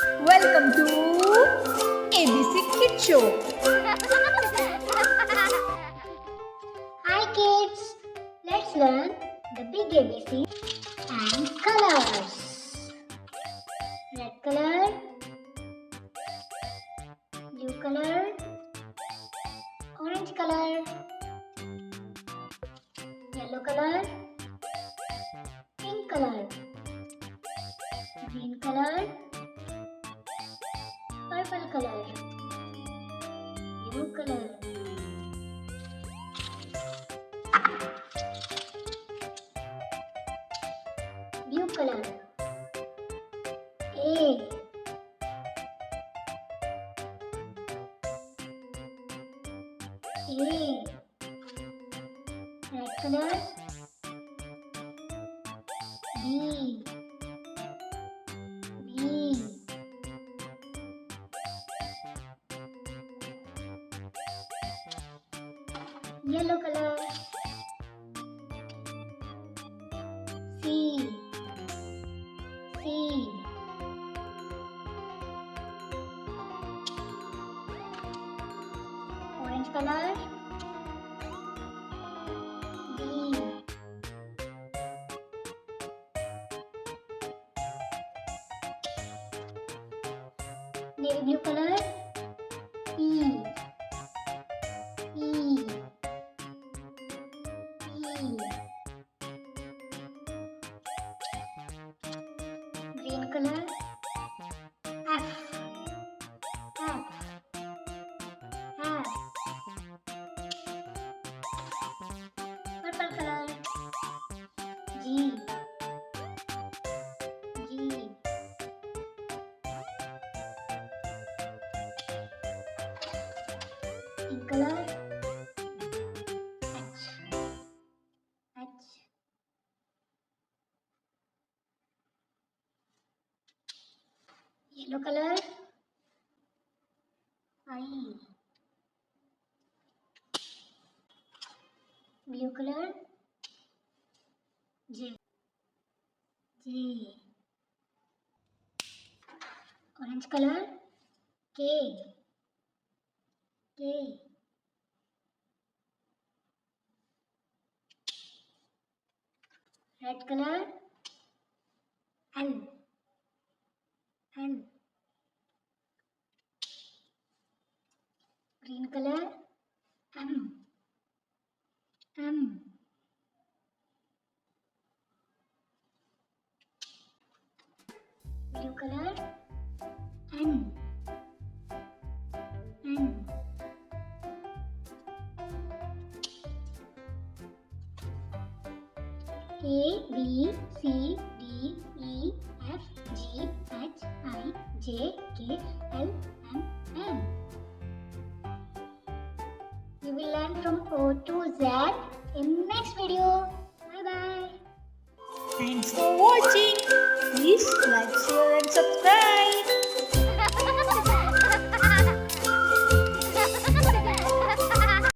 Welcome to ABC Kid Show. Hi kids, let's learn the big ABC and colors. Red color, blue color, orange color, yellow color, pink color, green color, purple color, blue color, blue color, A, red color, B, yellow color, C, orange color, D, navy blue color, E, green color, F, purple color, G, pink color, H, yellow color, I, blue color, J, orange color, K, red color, L, green color, M, blue color, N, A, B, C, D, E, F, G, H, I, J, K, L, M, N. You will learn from O to Z in next video. Bye bye. Thanks for watching. Please like, share and subscribe.